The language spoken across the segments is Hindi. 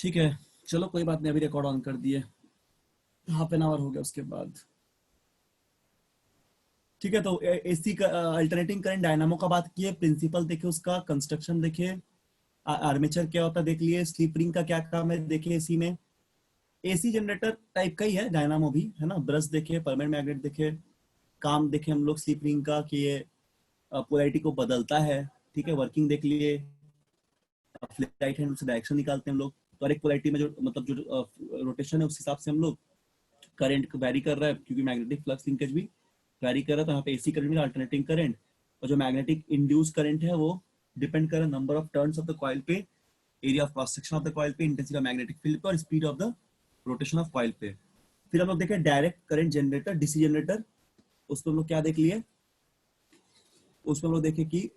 ठीक है, चलो कोई बात नहीं, अभी रिकॉर्ड ऑन कर दिए, हाफ एन आवर हो गया उसके बाद। ठीक है, तो एसी का अल्टरनेटिंग करंट डायनामो का बात किए, प्रिंसिपल देखे, उसका कंस्ट्रक्शन देखे, आर्मेचर क्या होता है देख लिए, स्लिप रिंग का क्या काम है देखे। एसी में एसी जनरेटर टाइप का ही है डायनामो भी, है ना। ब्रश देखे, परमानेंट मैग्नेट देखे, काम देखे हम लोग स्लिप रिंग का कि ये पोलैरिटी को बदलता है। ठीक है, वर्किंग देख लिए, राइट हैंड से डायरेक्शन निकालते हैं हम लोग, तो हर एक पोलैरिटी में जो मतलब जो रोटेशन है उस हिसाब से हम लोग करंट वेरी कर रहा है, क्योंकि मैग्नेटिक फ्लक्स लिंकेज भी वेरी कर रहा है, तो यहाँ पे एसी करंट में अल्टरनेटिंग करंट, और जो मैग्नेटिक इंड्यूस करंट है वो डिपेंड कर रहा है number of turns of the coil पे, area of cross section of the coil पे, इंटेंसिटी ऑफ मैग्नेटिक फील्ड पे, और speed of the rotation of coil पे। फिर हम लोग देखें direct current generator, DC generator, उसको हम लोग क्या देख लिए, उसमें हम लोग देखे कि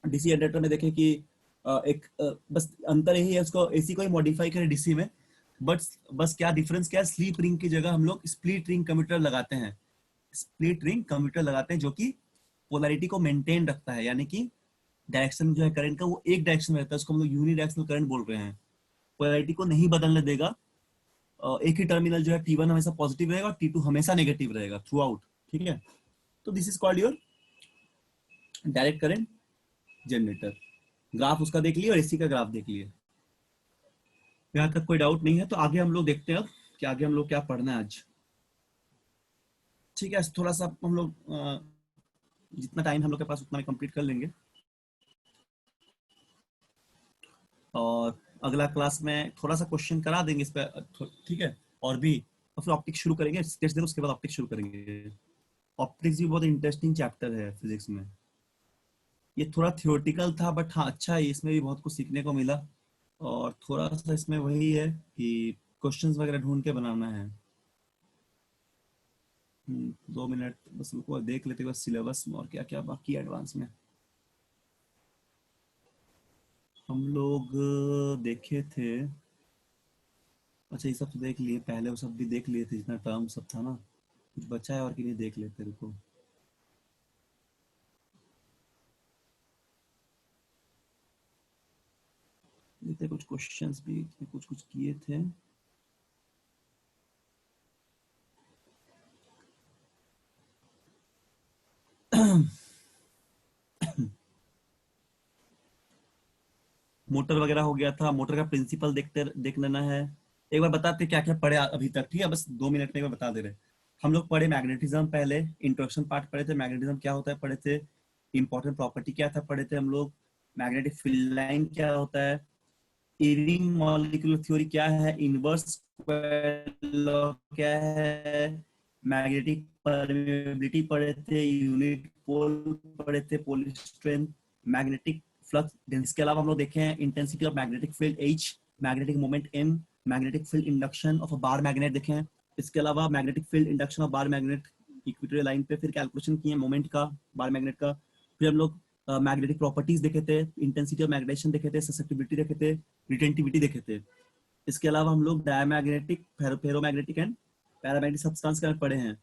डीसी जनरेटर में देखे कि बस अंतर यही है, उसको एसी को ही मॉडिफाई करें डीसी में, बट बस क्या डिफरेंस क्या है, स्लीप रिंग की जगह हम लोग स्प्लिट रिंग कम्यूटर लगाते हैं। स्प्लिट रिंग कम्यूटर लगाते हैं जो कि पोलैरिटी को मेंटेन रखता है, यानी कि डायरेक्शन जो है करंट का वो एक डायरेक्शन में रहता है, उसको हम लोग यूनिडायरेक्शनल करंट बोल रहे हैं। पोलैरिटी को नहीं बदलने देगा, एक ही टर्मिनल जो है T1 हमेशा पॉजिटिव रहेगा और T2 हमेशा नेगेटिव रहेगा थ्रू आउट। ठीक है, तो this is called your direct current generator. Graph उसका देख लिए और एसी का ग्राफ देख लिए, यहाँ तक कोई डाउट नहीं है। तो आगे हम लोग देखते हैं अब कि आगे हम लोग क्या पढ़ना है आज। ठीक है, थोड़ा सा हम लोग जितना टाइम हम लोग के पास उतना कंप्लीट कर लेंगे, और अगला क्लास में थोड़ा सा क्वेश्चन करा देंगे इस पर। ठीक है, और भी, और फिर ऑप्टिक्स शुरू करेंगे, स्केच देंगे, उसके बाद ऑप्टिक्स शुरू करेंगे। ऑप्टिक्स भी बहुत इंटरेस्टिंग चैप्टर है फिजिक्स में। ये थोड़ा थियोरेटिकल था, बट हाँ अच्छा है, इसमें भी बहुत कुछ सीखने को मिला। और थोड़ा सा इसमें वही है कि क्वेश्चंस वगैरह ढूंढ के बनाना है। 2 मिनट बस रुको, देख लेते बस सिलेबस में और क्या क्या बाकी एडवांस में। हम लोग देखे थे, अच्छा ये सब तो देख लिए पहले, वो सब भी देख लिए थे जितना टर्म सब था ना, कुछ बचा है और कि नहीं देख लेते, रुको। ये थे कुछ क्वेश्चंस भी कुछ कुछ किए थे। मोटर वगैरह हो गया था, मोटर का प्रिंसिपल देख लेना है। एक बार बताते क्या क्या पढ़े अभी तक, ठीक है, बस 2 मिनट में एक बार बता दे रहे। हम लोग पढ़े मैग्नेटिज्म, पहले इंट्रोडक्शन पार्ट पढ़े थे, मैग्नेटिज्म क्या होता है पढ़े थे, इंपॉर्टेंट प्रॉपर्टी क्या था पढ़े थे हम लोग, मैग्नेटिक फील्ड लाइन क्या होता है, इरिंग मॉलिक्यूलर थ्योरी क्या है, इनवर्स लॉ क्या है, मैग्नेटिक परमेबिलिटी पढ़े थे, यूनिट पोल पढ़े थे, pole strength, magnetic flux density. के अलावा हम लोग देखे हैं intensity of magnetic field H, magnetic moment M, magnetic field induction of a bar magnet देखे हैं। इसके अलावा magnetic field induction of bar magnet equatorial line पे, फिर कैलकुलेशन किए मोमेंट का बार मैग्नेट का। फिर हम लोग मैग्नेटिक प्रॉपर्टीज देखे थे, इंटेंसिटी ऑफ मैग्नेटाइजेशन देखे थे, ससेप्टिबिलिटी देखे थे, रिटेंटिविटी देखे थे। इसके अलावा हम लोग diamagnetic, ferromagnetic and paramagnetic substance का पढ़े हैं।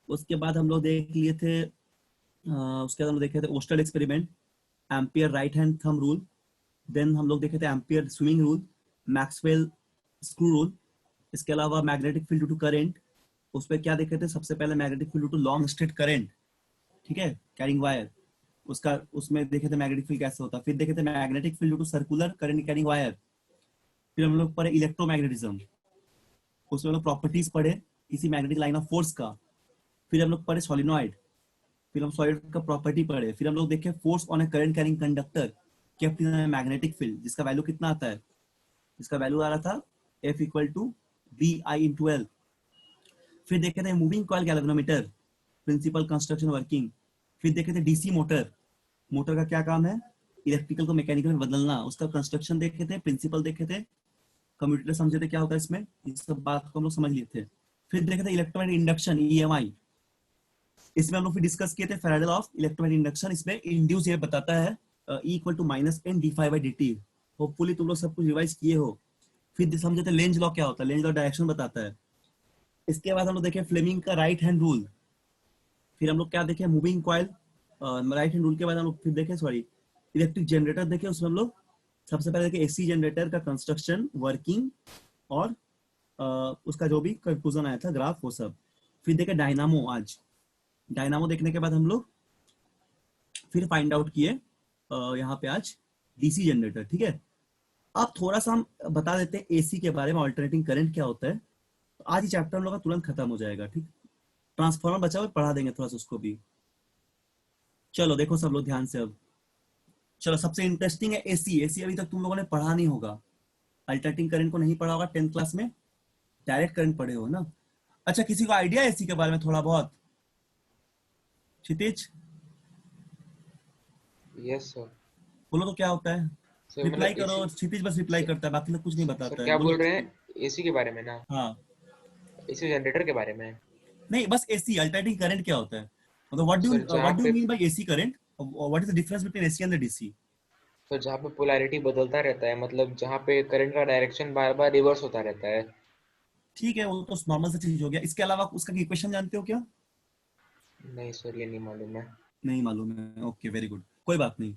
उसके बाद हम लोग देख लिए थे, उसके बाद हम लोग देखे थे ओस्टल experiment, ampere right hand thumb rule, then हम लोग देखे थे ampere swinging rule, Maxwell screw rule. इसके अलावा magnetic field due to current, उस पर क्या देखे थे, सबसे पहले magnetic field due to long straight current, ठीक है, कैरिंग वायर, उसका उसमें देखे थे मैग्नेटिक फील्ड कैसे होता है। फिर देखे थे magnetic field due to circular current carrying wire. फिर हम लोग पढ़े इलेक्ट्रोमैग्नेटिज्म, उसमें हम लोग प्रॉपर्टीज पढ़े इसी मैग्नेटिक लाइन ऑफ फोर्स का। फिर हम लोग पढ़े सोलिनॉइड, फिर हम सॉलिड का प्रॉपर्टी पढ़े। फिर हम लोग देखे force on A current carrying conductor kept in magnetic field, जिसका वैल्यू कितना आता है, जिसका वैल्यू आ रहा था F इक्वल टू BI/L। फिर देखे थे moving coil galvanometer, principle construction working. फिर देखे थे डीसी मोटर, मोटर का क्या काम है, इलेक्ट्रिकल को मैकेनिकल में बदलना, उसका कंस्ट्रक्शन देखे थे, प्रिंसिपल देखे थे, कम्यूटेटर समझे थे क्या होता है इसमें, इस सब बात को हम लोग समझ लिए थे। फिर देखे थे इलेक्ट्रोमैग्नेटिक इंडक्शन EMI, इसमें हम लोग फिर डिस्कस किए थे Faraday law of electromagnetic induction. इसमें इंड्यूस ये बताता है E equal to -N dϕ/dt। Hopefully तुम लोग सब कुछ रिवाइज किए हो। फिर समझे थे लेंज लॉ क्या होता है, लेंज लॉ डायरेक्शन बताता है। इसके बाद हम लोग देखे फ्लेमिंग का राइट हैंड रूल। फिर हम लोग क्या देखे, moving coil, right hand rule के बाद हम लोग फिर देखे सॉरी इलेक्ट्रिक जनरेटर देखे, उसमें हम लोग सबसे पहले देखिए एसी जनरेटर का कंस्ट्रक्शन, वर्किंग और उसका जो भी कंक्लूजन आया था, ग्राफ, वो सब। फिर देखे डायनामो। आज डायनामो देखने के बाद हम लोग फिर फाइंड आउट किए यहाँ पे आज डीसी जनरेटर। ठीक है, अब थोड़ा सा हम बता देते हैं एसी के बारे में, अल्टरनेटिंग करंट क्या होता है। तो आज ही चैप्टर हम लोग का तुरंत खत्म हो जाएगा। ठीक, ट्रांसफॉर्मर बचा हुआ पढ़ा देंगे थोड़ा सा उसको भी। चलो देखो सब लोग ध्यान से अब। चलो सबसे इंटरेस्टिंग है एसी। एसी अभी तक तुम लोगों ने पढ़ा नहीं होगा, अल्टरनेटिंग करंट को नहीं पढ़ा होगा 10th क्लास में, डायरेक्ट करंट पढ़े हो ना। अच्छा, किसी को आइडिया है एसी के बारे में थोड़ा बहुत? क्षितिज यस सर। बोलो तो क्या होता है। सर रिप्लाई मतलब करो, एसी। क्षितिज बस रिप्लाई सर, करता है, बाकी लोग कुछ नहीं सर बताता है। क्या बोलो बोल रहे क्षितिज। हैं? एसी के बारे में ना? हाँ, एसी जनरेटर के बारे में। नहीं बस एसी, अल्टरनेटिंग करंट क्या होता है, मतलब सर व्हाट जहाँ डू यू पे mean by AC current, what is the difference between AC and DC? Sir जहाँ पे पोलैरिटी बदलता रहता है, मतलब जहाँ पे करंट का डायरेक्शन बार बार रिवर्स होता रहता है। ठीक है, वो तो नॉर्मल सा चीज हो गया। इसके अलावा उसका इक्वेशन जानते हो क्या? नहीं सर, ये नहीं मालूम है। नहीं मालूम है, ओके वेरी गुड, कोई बात नहीं।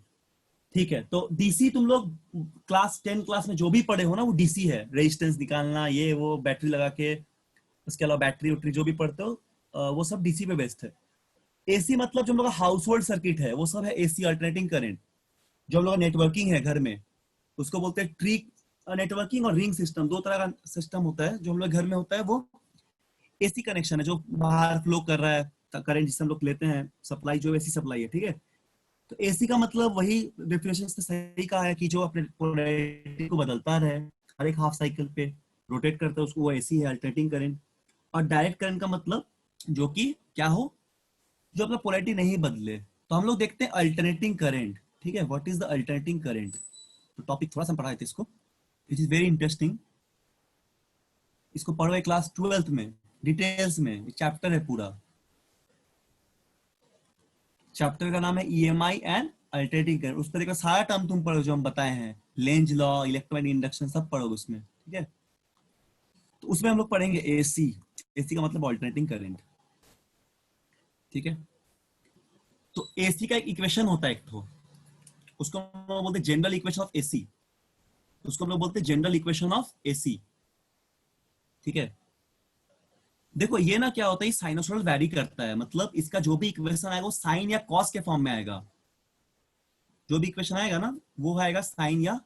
ठीक है, तो डीसी तुम लोग क्लास 10 क्लास में जो भी पढ़े हो ना, वो डीसी है। रेजिस्टेंस निकालना, ये वो, बैटरी लगा के, उसके अलावा बैटरी उटरी जो भी पढ़ते हो, वो सब डीसी पे बेस्ड है। एसी मतलब जो हम लोग का हाउस होल्ड सर्किट है, वो सब है एसी, अल्टरनेटिंग करंट। जो हम लोग का नेटवर्किंग है घर में, उसको बोलते हैं ट्री नेटवर्किंग और रिंग सिस्टम। दो तरह का सिस्टम होता है जो हम लोग घर में होता है, वो एसी कनेक्शन है, जो बाहर फ्लो कर रहा है करंट, जिससे हम लोग लेते हैं सप्लाई, जो एसी सप्लाई है। ठीक है, तो एसी का मतलब वही डेफिनेशन से सही कहा है कि जो अपने पोलैरिटी को बदलता रहे हर एक हाफ साइकिल पे, रोटेट करता है, उसको वो एसी है, अल्टरनेटिंग करंट। और डायरेक्ट करंट का मतलब जो कि क्या हो, जो अपना पोलैरिटी नहीं बदले। तो हम लोग देखते हैं अल्टरनेटिंग करंट। ठीक है, what is the alternating current? तो टॉपिक थोड़ा सा पढ़ाए थे इसको, विच इज वेरी इंटरेस्टिंग। इसको पढ़ो क्लास 12th में डिटेल्स में, चैप्टर है पूरा। चैप्टर का नाम है ईएमआई एंड अल्टरनेटिंग करंट। उस पर देखो सारा टर्म तुम पढ़ो जो हम बताए हैं, लेंज लॉ, इलेक्ट्रोमैग्नेटिक इंडक्शन, सब पढ़ोगे उसमें। ठीक है, तो उसमें हम लोग पढ़ेंगे एसी। एसी का मतलब अल्टरनेटिंग करंट। ठीक है, तो एसी का एक इक्वेशन होता है एक तो, उसको हम लोग बोलते हैं जनरल इक्वेशन ऑफ एसी। उसको हम लोग बोलते हैं जनरल इक्वेशन ऑफ एसी। ठीक है, देखो ये ना क्या होता है, साइनोसॉइडल वैरी करता है, मतलब इसका जो भी इक्वेशन आएगा वो साइन या कॉस के फॉर्म में आएगा। जो भी इक्वेशन आएगा ना, वो आएगा साइन या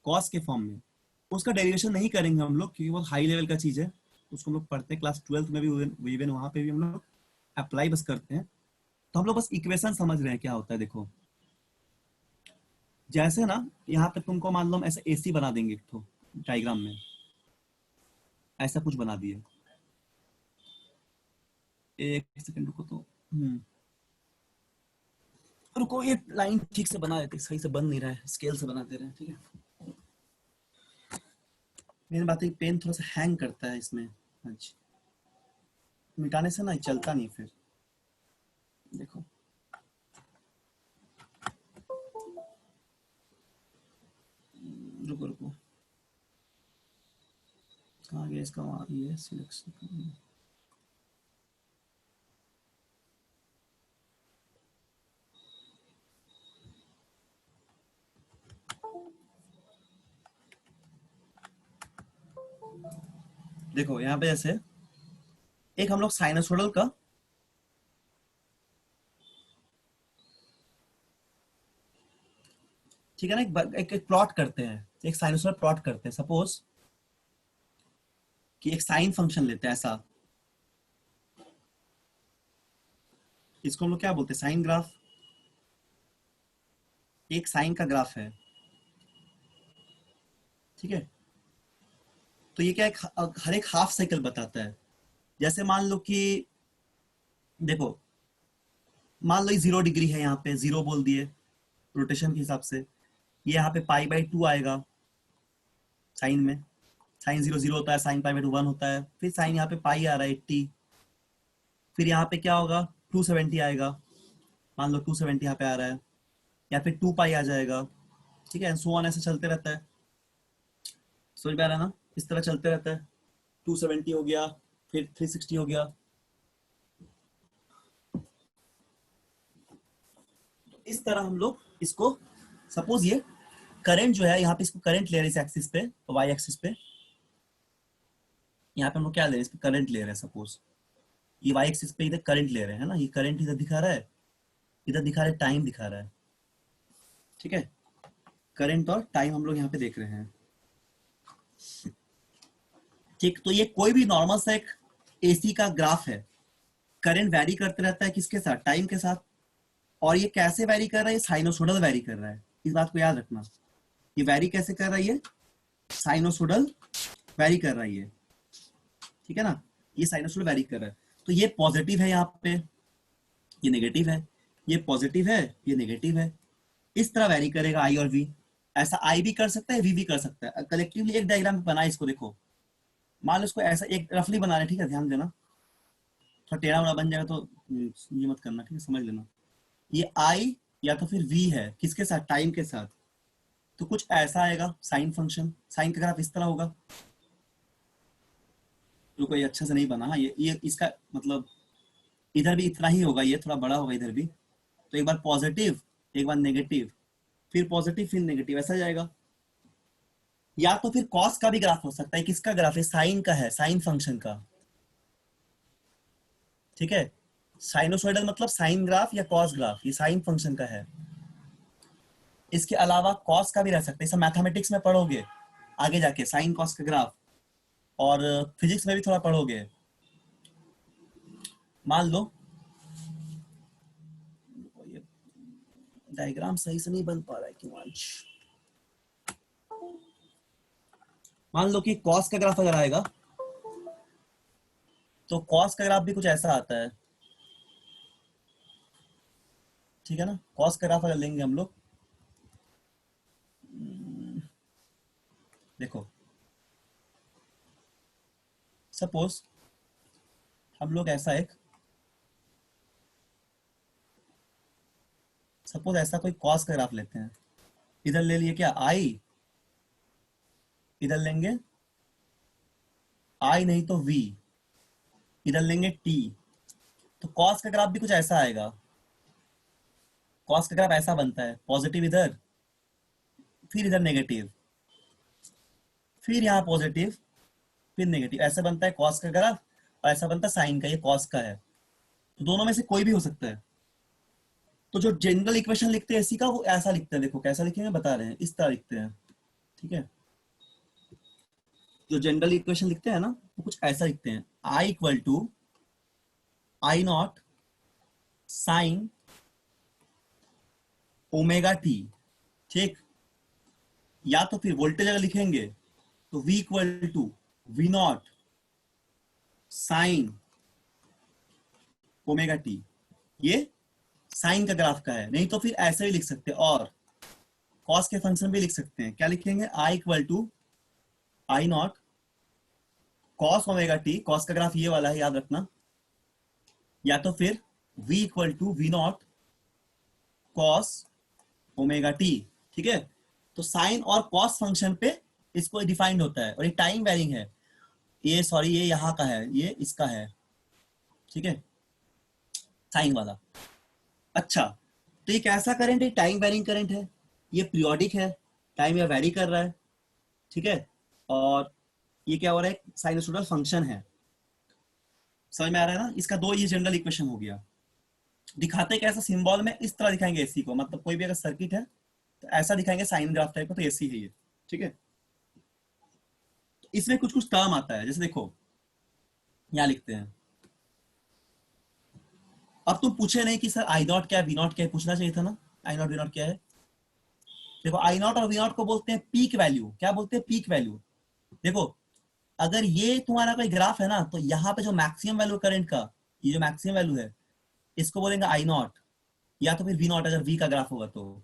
कॉस के फॉर्म में। उसका डेरिवेशन नहीं करेंगे हम लोग, क्योंकि वो हाई लेवल का चीज है। उसको हम लोग पढ़ते हैं क्लास 12th में भी, इवन वहां पे भी हम लोग अप्लाई बस करते हैं। तो हम लोग बस इक्वेशन समझ रहे हैं क्या होता है। देखो जैसे ना, यहाँ पे तुमको मान लो हम ऐसे एसी बना देंगे एक तो डायग्राम में, ऐसा कुछ बना दिए। एक सेकंड रुको तो, रुको ये लाइन ठीक से बना देते, सही से बन नहीं रहा है, स्केल से बना दे रहे हैं। ठीक है, मेन बात है पेन थोड़ा सा हैंग करता है इसमें। अच्छा, मिटाने से ना चलता नहीं फिर। देखो रुको रुको, कहाँ गया इसका, वहाँ ये सिलेक्शन। देखो यहाँ पे जैसे एक हम लोग साइनसोइडल का, ठीक है ना, एक प्लॉट करते हैं, एक साइनसोइडल प्लॉट करते हैं। सपोज कि एक साइन फंक्शन लेते हैं ऐसा, इसको हम लोग क्या बोलते हैं, साइन ग्राफ। एक साइन का ग्राफ है। ठीक है, तो ये क्या हर एक हाफ साइकिल बताता है। जैसे मान लो कि, देखो मान लो 0 डिग्री है, यहाँ पे 0 बोल दिए रोटेशन के हिसाब से। ये यहाँ पे π/2 आएगा साइन में। साइन 0 0 होता है, साइन π/2 1 होता है। फिर साइन यहाँ पे पाई आ रहा है 80। फिर यहाँ पे क्या होगा, 270 आएगा। मान लो 270 यहाँ पे आ रहा है, या फिर 2 पाई आ जाएगा। ठीक है, सो ऑन, ऐसे चलते रहता है। समझ में आ रहा है ना, इस तरह चलते रहता है। 270 हो गया, फिर 360 हो गया। इस तरह हम लोग इसको, सपोज ये करंट जो है यहाँ पे, इसको करंट ले रहे हैं इस एक्सिस पे, वाई एक्सिस पे। यहाँ पे हम लोग क्या ले रहे हैं, इस पे करंट ले रहे हैं। सपोज ये वाई एक्सिस पे इधर करंट ले रहे हैं ना, ये करंट इधर दिखा रहा है, इधर दिखा रहा है टाइम दिखा रहा है, ठीक है। करंट और टाइम हम लोग यहाँ पे देख रहे हैं, ठीक। तो ये कोई भी नॉर्मल सा एक एसी का ग्राफ है। करंट वैरी करते रहता है किसके साथ, टाइम के साथ। और ये कैसे वैरी कर रहा है, साइनोसोडल वैरी कर रहा है, इस बात को याद रखना। ये वैरी कैसे कर रहा है, ये साइनोसोडल वैरी कर रहा है ये, ठीक है ना। ये साइनोसोडल वैरी कर रहा है। तो ये पॉजिटिव है यहाँ पे, ये नेगेटिव है, ये पॉजिटिव है, ये नेगेटिव है। इस तरह वैरी करेगा आई और वी। ऐसा आई भी कर सकता है, वी भी कर सकता है। कलेक्टिवली एक डायग्राम बना, इसको देखो, मान लो इसको ऐसा एक रफली बना रहे, ठीक है, ध्यान देना। थोड़ा टेढ़ा वड़ा बन जाएगा तो ये मत करना, ठीक है, समझ लेना। ये आई या तो फिर वी है, किसके साथ, टाइम के साथ। तो कुछ ऐसा आएगा साइन फंक्शन, साइन का ग्राफ इस तरह होगा। जो कोई अच्छा से नहीं बना, ये इसका मतलब इधर भी इतना ही होगा, ये थोड़ा बड़ा होगा इधर भी। तो एक बार पॉजिटिव, एक बार नेगेटिव, फिर पॉजिटिव, फिर नेगेटिव, ऐसा जाएगा। या तो फिर कॉस का भी ग्राफ हो सकता है। किसका ग्राफ है, साइन का है, साइन फंक्शन का, ठीक है। साइनोसॉइडल मतलब साइन ग्राफ या कॉस ग्राफ, ये साइन फंक्शन का है। इसके अलावा कॉस का भी रह सकता है, इसे मैथमेटिक्स में पढ़ोगे आगे जाके, साइन कॉस का ग्राफ। और फिजिक्स में भी थोड़ा पढ़ोगे। मान लो ये डायग्राम सही से नहीं बन पा रहा है क्यों आज। मान लो कि कॉस का ग्राफ अगर आएगा, तो कॉस का ग्राफ भी कुछ ऐसा आता है, ठीक है ना। कॉस का ग्राफ अगर लेंगे हम लोग, देखो सपोज हम लोग ऐसा एक, सपोज ऐसा कोई कॉस का ग्राफ लेते हैं। इधर ले लिए क्या, आई, इधर लेंगे आई नहीं तो वी, इधर लेंगे टी। तो कॉस का ग्राफ भी कुछ ऐसा आएगा। कॉस का ग्राफ ऐसा बनता है, पॉजिटिव इधर, फिर इधर नेगेटिव, फिर यहाँ पॉजिटिव, फिर नेगेटिव, ऐसा बनता है कॉस का ग्राफ। और ऐसा बनता है साइन का, ये कॉस का है। तो दोनों में से कोई भी हो सकता है। तो जो जनरल इक्वेशन लिखते हैं इसी का, वो ऐसा लिखते हैं, देखो कैसा लिखेंगे बता रहे हैं, इस तरह लिखते हैं, ठीक है। जो जनरल इक्वेशन लिखते हैं ना, वो कुछ ऐसा लिखते हैं, I equal to I not sine omega T, ठीक। या तो फिर वोल्टेज अगर लिखेंगे तो v equal to V not sine omega T. ये साइन का ग्राफ का है। नहीं तो फिर ऐसे भी लिख सकते हैं, और कॉस के फंक्शन भी लिख सकते हैं। क्या लिखेंगे, I equal to I not cos omega T, cos का ग्राफ ये वाला है याद रखना। या तो फिर v equal to V not cos omega T, ठीक है। तो साइन और कॉस फंक्शन पे इसको डिफाइंड होता है। और ये टाइम वेरिंग है, ये सॉरी ये यहाँ का है, ये इसका है, ठीक है, साइन वाला। अच्छा, तो ये कैसा करंट है, टाइम वेरिंग करंट है, ये पीरियोडिक है, टाइम या वेरी कर रहा है, ठीक है। और ये क्या हो रहा है, साइनसोइडल फंक्शन है। समझ में आ रहा है ना। इसका दो ये जनरल इक्वेशन हो गया। दिखाते कैसा, सिंबल में इस तरह दिखाएंगे एसी को, मतलब कोई भी अगर सर्किट है तो ऐसा दिखाएंगे साइन ग्राफ टाइप का, तो एसी है ये, ठीक है। तो इसमें कुछ कुछ टर्म आता है, जैसे देखो यहाँ लिखते हैं। अब तुम पूछे नहीं कि सर आई नॉट क्या है, वी नॉट क्या है, पूछना चाहिए था ना, आई नॉट वी नॉट क्या है। देखो आई नॉट और वी नॉट को बोलते हैं पीक वैल्यू। क्या बोलते हैं, पीक वैल्यू। देखो अगर ये तुम्हारा कोई ग्राफ है ना, तो यहाँ पे जो मैक्सिमम वैल्यू करंट का, ये जो मैक्सिमम वैल्यू है, इसको बोलेंगे आई नॉट, या तो फिर वी नॉट अगर वी का ग्राफ होगा तो।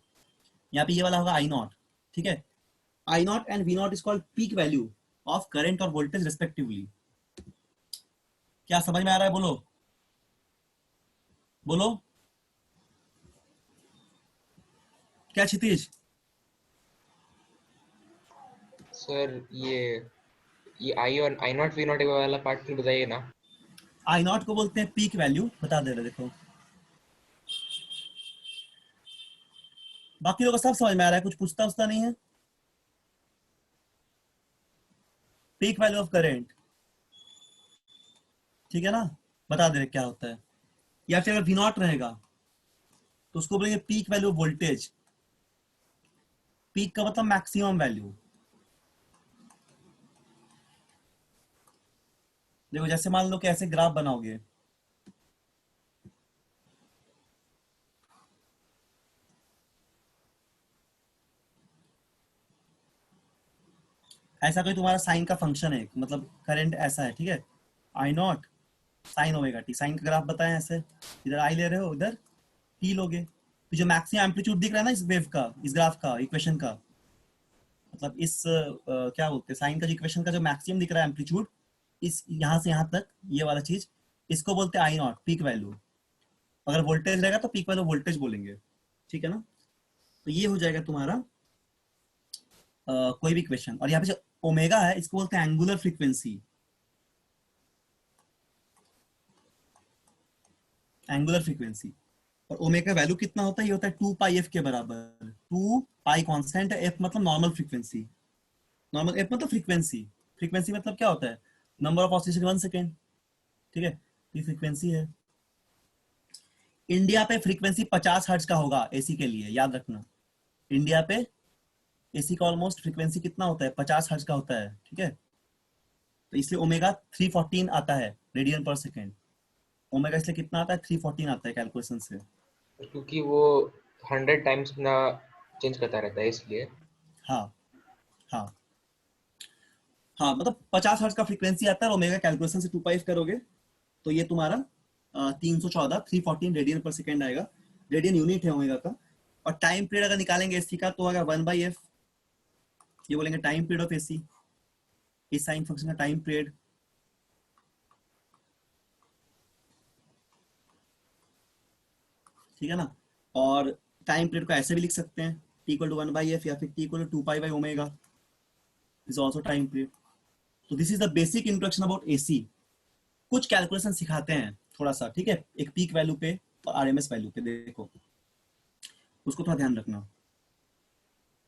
यहाँ पे ये वाला होगा आई नॉट, ठीक है। I not and V not is called peak value of current और वोल्टेज रिस्पेक्टिवली। क्या समझ में आ रहा है, बोलो बोलो, क्या क्षितिज। सर ये आई और आई नॉट वी नॉट वाला पार्ट फिर बताइए ना। आई नॉट को बोलते हैं पीक वैल्यू, बता दे रहे देखो। बाकी लोग को सब समझ में आ रहा है, कुछ पूछता उछता नहीं है। पीक वैल्यू ऑफ करंट, ठीक है ना, बता दे रहे क्या होता है। या फिर अगर वी नॉट रहेगा तो उसको बोलेंगे पीक वैल्यू वोल्टेज। पीक का मतलब मैक्सिमम वैल्यू। देखो जैसे मान लो कि ऐसे ग्राफ बनाओगे, ऐसा कोई तुम्हारा साइन का फंक्शन है, मतलब करंट ऐसा है, ठीक है, I not sine omega T, sine का ग्राफ बताएं ऐसे, इधर आई ले रहे हो, उधर टी लोगे, तो जो मैक्सिमम एम्पलीट्यूड दिख रहा है ना इस वेव का, इस ग्राफ का, इक्वेशन का, मतलब इस क्या बोलते हैं, साइन का जो इक्वेशन का जो मैक्सिमम दिख रहा है एम्पलीट्यूड, इस यहाँ से यहाँ तक ये वाला चीज, इसको बोलते हैं आई नॉट, पीक वैल्यू। अगर वोल्टेज रहेगा तो पीक वैल्यू वोल्टेज बोलेंगे, ठीक है ना। तो ये हो जाएगा तुम्हारा कोई भी इक्वेशन। और यहाँ पे जो ओमेगा है इसको बोलते हैं एंगुलर फ्रीक्वेंसी, एंगुलर फ्रीक्वेंसी। और ओमेगा का वैल्यू कितना होता है, ये होता है 2 पाई एफ के बराबर। 2 पाई कांस्टेंट है, एफ मतलब नॉर्मल फ्रीक्वेंसी, नॉर्मल एफ मतलब फ्रीक्वेंसी, फ्रीक्वेंसी मतलब क्या होता है, नंबर ऑफ ऑसिलेशन 1 सेकेंड, ठीक है, ये फ्रीक्वेंसी है। इंडिया पे फ्रीक्वेंसी 50 हर्ट्ज का होगा एसी के लिए, याद रखना। इंडिया पे एसी का ऑलमोस्ट फ्रीक्वेंसी कितना होता है, 50 हर्ट्ज का होता है, ठीक है। तो इसलिए ओमेगा 314 आता है रेडियन पर सेकेंड। ओमेगा इसलिए कितना आता है, 314 आता है कैलकुलेशन से। क्योंकि वो 100 टाइम्स अपना चेंज करता रहता है इसलिए। हाँ हाँ हाँ, मतलब 50 हर्ट्ज का फ्रीक्वेंसी आता है, ओमेगा कैलकुलेशन से 2 पाई करोगे तो ये तुम्हारा 314 314 रेडियन पर सेकेंड आएगा। रेडियन यूनिट है ओमेगा का। और टाइम पीरियड अगर निकालेंगे एसी का तो होगा 1/f, ये बोलेंगे टाइम पीरियड ऑफ एसी, इस साइन फंक्शन का टाइम पीरियड, ठीक है ना। और टाइम पीरियड को ऐसे भी लिख सकते हैं, t इक्वल टू 1/f या फिर t equal to 2 pi by omega, is also time period. तो this is the basic introduction about AC. कुछ कैलकुलेशन सिखाते हैं थोड़ा सा, ठीक है, एक पीक वैल्यू पे और आरएमएस वैल्यू पे, देखो उसको थोड़ा ध्यान रखना।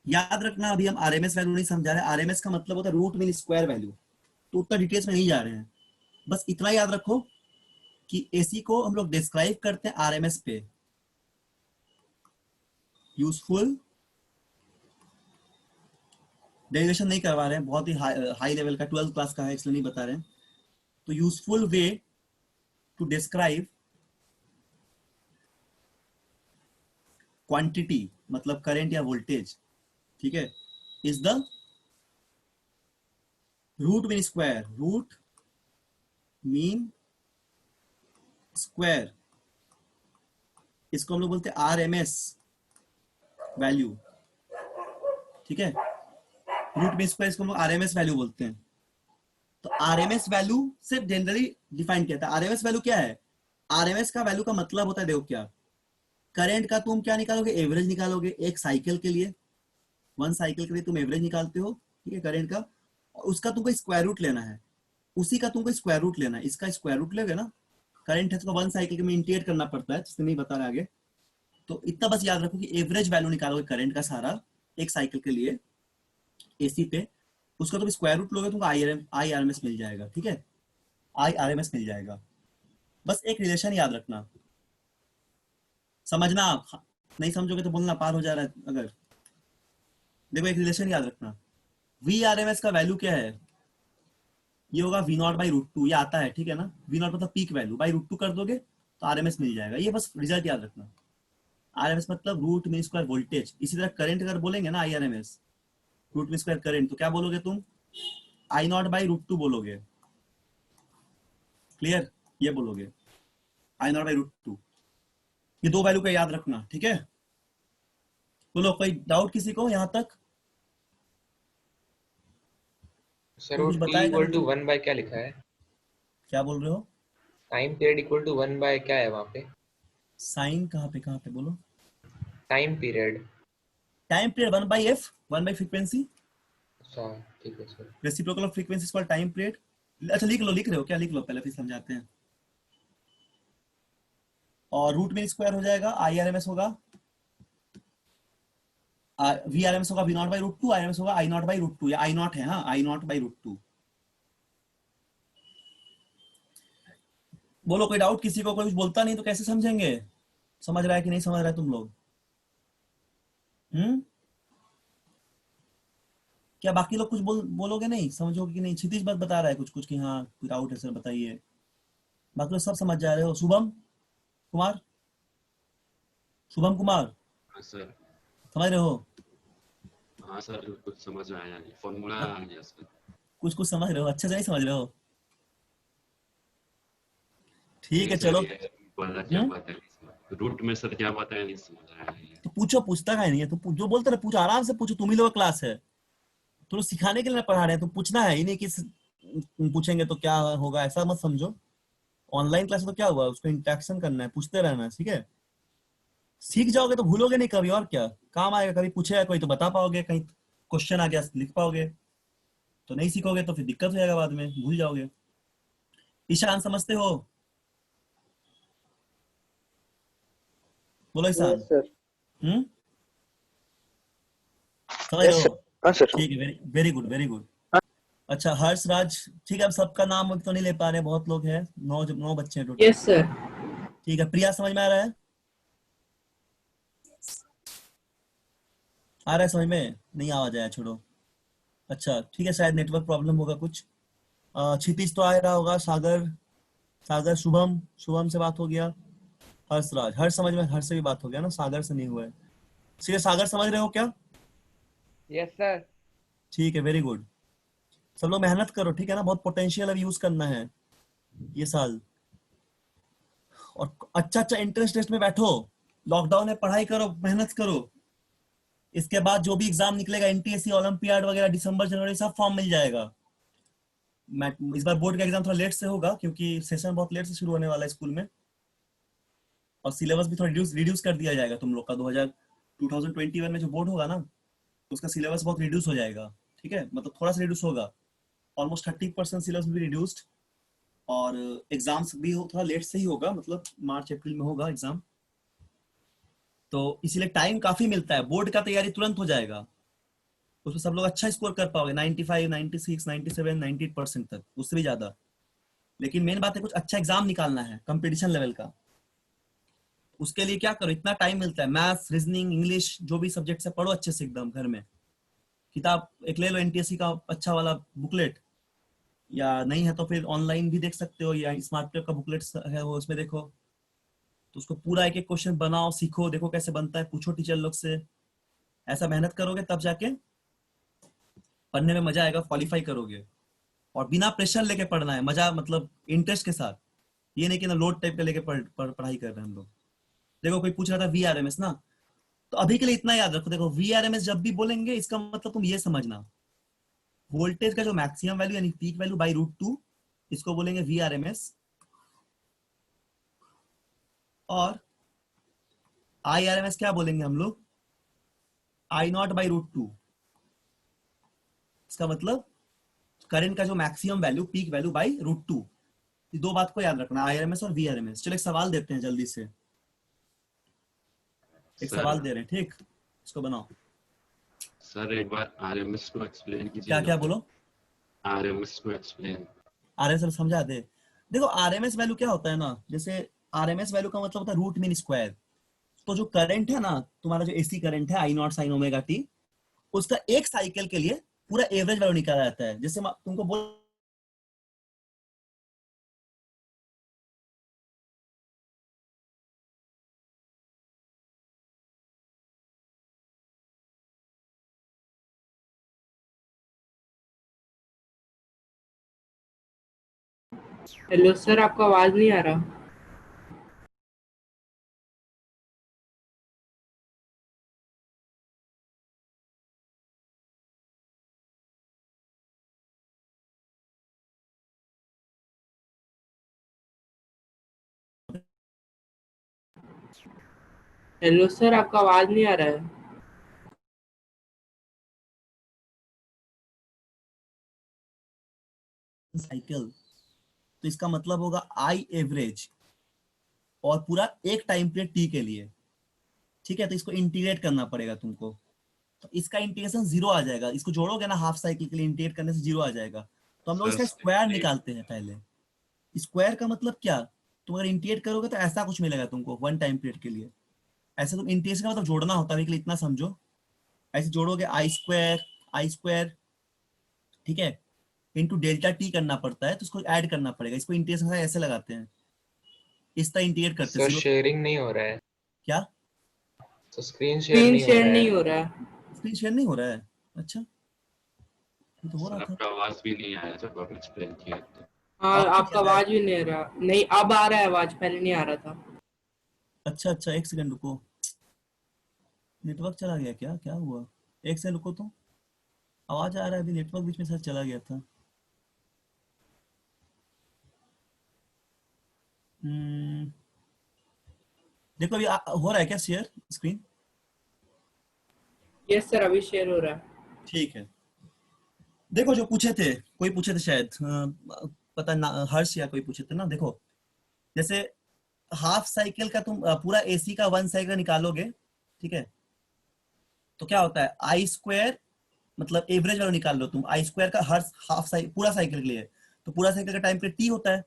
याद रखना अभी हम आरएमएस वैल्यू नहीं समझा रहे, आरएमएस का मतलब होता है रूट मीन स्क्वायर वैल्यू, तो उतना डिटेल्स में नहीं जा रहे हैं। बस इतना याद रखो कि एसी को हम लोग डिस्क्राइब करते हैं आरएमएस पे। यूजफुल डेरिवेशन नहीं करवा रहे हैं, बहुत ही हाई लेवल का 12th क्लास का है इसलिए नहीं बता रहे हैं। तो useful way to describe quantity, मतलब करंट या वोल्टेज, ठीक है, is the root mean square, root mean square, इसको हम लोग बोलते हैं आरएमएस वैल्यू, ठीक है। रूट मीन स्क्वायर इसको हम लोग आरएमएस वैल्यू बोलते हैं। तो आरएमएस वैल्यू से जनरली डिफाइन किया था। आरएमएस वैल्यू क्या है, आरएमएस का वैल्यू का मतलब होता है, देखो क्या, करंट का तुम क्या निकालोगे, एवरेज निकालोगे एक साइकिल के लिए, 1 साइकिल के लिए तुम एवरेज निकालते हो, ठीक है, करंट का। और उसका तुमको स्क्वायर रूट लेना है, उसी का तुमको स्क्वायर रूट लेना है, इसका स्क्वायर रूट लोगे ना, करंट है तो 1 साइकिल में इंटीग्रेट करना पड़ता है, जिससे नहीं बता रहा आगे। तो इतना बस याद रखो कि एवरेज वैल्यू निकालोगे करंट का सारा एक साइकिल के लिए एसी पे, उसका तुम स्क्वायर रूट लोगे, तुमको आई आर एम एस मिल जाएगा, ठीक है, आई आर एम एस मिल जाएगा। बस एक रिलेशन याद रखना, समझना आप, नहीं समझोगे तो बोलना पार हो जा रहा है अगर। देखो एक रिलेशन याद रखना, वी आर एम एस का वैल्यू क्या है, ये होगा V not by root two, ये आता है, ठीक है ना, वी नॉट मतलब peak value, by root two कर दोगे तो आर एम एस मिल जाएगा। ये बस रिजल्ट याद रखना, आर एम एस मतलब रूट मीन स्क्वायर वोल्टेज। इसी तरह करंट अगर बोलेंगे ना I R M S, root mean square current, तो क्या बोलोगे तुम, I not by root two बोलोगे, क्लियर, ये बोलोगे I not by root two. ये दो वैल्यू का याद रखना, ठीक है। बोलो कोई डाउट किसी को यहाँ तक, सर कोई वो कुछ t बताएगा इक्वल नहीं टू तो। 1 बाय क्या लिखा है? क्या बोल रहे हो, time period equal to 1 by क्या है वहाँ पे? साइन कहाँ पे बोलो, time period. Time period 1/f, 1 by frequency, अच्छा ठीक है sir. Reciprocal of frequency is called time period. अच्छा लिख लो, लिख रहे हो क्या, लिख लो पहले फिर समझाते हैं। और रूट मीन स्क्वायर हो जाएगा, आई आर एम एस होगा, वी आर एम एस होगा V not by root two, I M S होगा I not by root two, या आई नॉट है, हाँ I not by root two, बोलो कोई डाउट किसी को, कोई कुछ बोलता नहीं तो कैसे समझेंगे? समझ रहा है कि नहीं समझ रहा है तुम लोग? हम्म? क्या बाकी लोग कुछ बोलोगे नहीं, समझोगे कि नहीं? क्षितिज बस बता रहा है कुछ कुछ कि हाँ कोई डाउट है सर बताइए। बाकी लोग सब समझ जा रहे हो। शुभम कुमार, शुभम कुमार हाँ सर। समझ रहे हो? हाँ सर, कुछ समझ में आया नहीं, फॉर्मूला हाँ, आ गया सर। कुछ कुछ समझ रहे हो, अच्छे से नहीं समझ रहे हो? ठीक नहीं है सर, चलो। ये वाला क्या हम्म? बताया नहीं समझ, रूट में सर क्या बताया नहीं समझ आया ये। तो पूछो, पूछता का नहीं है तो जो बोलते रहे पूछो, आराम से पूछो, तुम ही लोग क्लास है, तो लोग सिखाने के लिए ना पढ़ा रहे हैं, तो पूछना है, ये नहीं कि पूछेंगे तो क्या होगा, ऐसा मत समझो। ऑनलाइन क्लास तो क्या हुआ, उसको इंटरेक्शन करना है, पूछते रहना है, ठीक है? सीख जाओगे तो भूलोगे नहीं कभी, और क्या काम आएगा, कभी पूछेगा कोई तो बता पाओगे, कहीं क्वेश्चन आ गया लिख पाओगे। तो नहीं सीखोगे तो फिर दिक्कत हो जाएगा, बाद में भूल जाओगे। ईशान समझते हो? बोलो ईशान। Yes sir. हम्म? समझ रहे यस हो? सर। हाँ सर। ठीक है, very very good very good. हाँ। अच्छा हर्ष राज, ठीक है, अब सबका नाम अब तो नहीं ले पा रहे, बहुत लोग हैं, 9 बच्चे हैं टोटल। Yes sir. ठीक है, प्रिया समझ में आ रहा है? आ रहा है समझ में? नहीं आवाज आया, छोड़ो। अच्छा ठीक है, शायद नेटवर्क प्रॉब्लम होगा कुछ। क्षितिज तो आ रहा होगा, सागर, सागर, शुभम, शुभम से बात हो गया। हर्ष राज, हर्ष समझ में, हर्ष से भी बात हो गया ना, सागर से नहीं हुआ है। सीधे सागर समझ रहे हो क्या? Yes sir. ठीक है, वेरी गुड। सब लोग मेहनत करो, ठीक है ना, बहुत पोटेंशियल अब यूज करना है ये साल। और अच्छा अच्छा इंट्रेंस टेस्ट में बैठो, लॉकडाउन में पढ़ाई करो, मेहनत करो। इसके बाद जो भी एग्जाम निकलेगा, एनटीएससी, ओलंपियाड वगैरह, दिसंबर जनवरी सब फॉर्म मिल जाएगा। मैं इस बार बोर्ड का एग्जाम थोड़ा लेट से होगा क्योंकि सेशन बहुत लेट से शुरू होने वाला है स्कूल में, और सिलेबस भी थोड़ा रिड्यूस रिड्यूस कर दिया जाएगा तुम लोग का। 2021 में जो बोर्ड होगा ना, तो उसका सिलेबस बहुत रिड्यूस हो जाएगा, ठीक है, मतलब थोड़ा सा रिड्यूस होगा, ऑलमोस्ट 30% सिलेबस भी रिड्यूस्ड। और एग्जाम्स भी थोड़ा लेट से ही होगा, मतलब मार्च अप्रैल में होगा एग्जाम। तो इसीलिए टाइम काफी मिलता है, बोर्ड का तैयारी तुरंत हो जाएगा, उसमें सब लोग अच्छा स्कोर कर पाओगे, 95, 96, 97, 98% तक, उससे भी ज्यादा। लेकिन मेन बात है कुछ अच्छा एग्जाम निकालना है कंपटीशन लेवल का। उसके लिए क्या करो, इतना टाइम मिलता है, मैथ्स, रीजनिंग, इंग्लिश, जो भी सब्जेक्ट है पढ़ो अच्छे से एकदम घर में। किताब एक ले लो एनटीएससी का अच्छा वाला बुकलेट, या नहीं है तो फिर ऑनलाइन भी देख सकते हो, या स्मार्ट का बुकलेट है वो, उसमें देखो। तो उसको पूरा एक एक क्वेश्चन बनाओ, सीखो, देखो कैसे बनता है, पूछो टीचर लोग से। ऐसा मेहनत करोगे तब जाके पढ़ने में मजा आएगा, क्वालिफाई करोगे। और बिना प्रेशर लेके पढ़ना है, मजा मतलब इंटरेस्ट के साथ। ये नहीं कि ना लोड टाइप का लेके पढ़ाई कर रहे हैं हम लोग। देखो कोई पूछ रहा था वीआरएमएस ना, तो अभी के लिए इतना याद रखो, देखो वीआरएमएस जब भी बोलेंगे इसका मतलब तुम ये समझना, वोल्टेज का जो मैक्सिमम वैल्यू यानी पीक वैल्यू बाई √2, इसको बोलेंगे वीआरएमएस। और आईआरएमएस क्या बोलेंगे हम लोग, I0/√2। इसका मतलब करंट का जो maximum value, peak value by √2। ये दो बात को याद रखना, आईआरएमएस और वीआरएमएस। चलो एक सवाल देते हैं जल्दी से, एक सर सवाल दे रहे हैं, ठीक, इसको बनाओ। सर एक बार आरएमएस को एक्सप्लेन कीजिए क्या ना। क्या बोलो? आरएमएस को एक्सप्लेन। आरएमएस समझा दे। देखो आरएमएस वैल्यू क्या होता है ना, जैसे आरएमएस वैल्यू का मतलब होता है रूट मीन स्क्वायर। तो जो करंट है ना, तुम्हारा जो एसी करंट है I0 sin ωt, उसका एक साइकिल के लिए पूरा एवरेज वैल्यू निकाला जाता है। जैसे तुमको बोल, हेलो सर, आपका आवाज नहीं आ रहा। हेलो सर, आपका आवाज नहीं आ रहा है। साइकिल, तो इसका मतलब होगा आई एवरेज, और पूरा एक टाइम पीरियड टी के लिए, ठीक है। तो इसको इंटीग्रेट करना पड़ेगा तुमको, तो इसका इंटीग्रेशन 0 आ जाएगा, इसको जोड़ोगे ना हाफ साइकिल के लिए, इंटीग्रेट करने से 0 आ जाएगा। तो हम लोग सर इसका स्क्वायर निकालते हैं पहले। स्क्वायर का मतलब क्या, तुम अगर इंटीग्रेट करोगे तो ऐसा कुछ मिलेगा तुमको वन टाइम पीरियड के लिए। ऐसे तुम इंटीग्रेशन का मतलब जोड़ना होता है, इतना समझो। ऐसे जोड़ोगे आई स्क्वायर, ठीक है, इंटू डेल्टा टी करना पड़ता है, तो उसको ऐड करना पड़ेगा। इसको इंटीग्रेशन ऐसे लगाते हैं, इस तरह इंटीग्रेट करते हैं। सर जीरो शेयरिंग नहीं हो रहा है, क्या? तो स्क्रीन शेयर स्क्रीन नहीं हो शेयर रहा नहीं है। हो रहा है। स्क्रीन शेयर नहीं हो रहा है? अच्छा, ये तो हो रहा सर था। आपका आवाज भी नहीं आया जब आप एक्सप्लेन किए थे। हाँ, अब तो आपका क्या है? आवाज भी नहीं आ रहा। नहीं, अब आ रहा है आवाज, पहले नहीं आ रहा था। अच्छा अच्छा, एक सेकंड रुको, नेटवर्क चला गया क्या? क्या हुआ? एक सेकंड रुको, तो आवाज आ रहा है, अभी नेटवर्क बीच में शायद चला गया था। हम्म, देखो अभी हो रहा है क्या शेयर स्क्रीन? यस सर, अभी शेयर हो रहा है। ठीक है। देखो जो पूछे थे, कोई पूछे थे शायद, पता ना, हर्ष या कोई पूछे थे ना। देखो जैसे हाफ साइकिल का तुम पूरा एसी का वन साइकिल निकालोगे, ठीक है, तो क्या होता है आई स्क्वायर, मतलब एवरेज वाला निकाल लो तुम, आई स्क्वायर का हर हाफ साइकिल पूरा साइकिल के लिए, तो पूरा साइकिल का टाइम पीरियड टी होता है।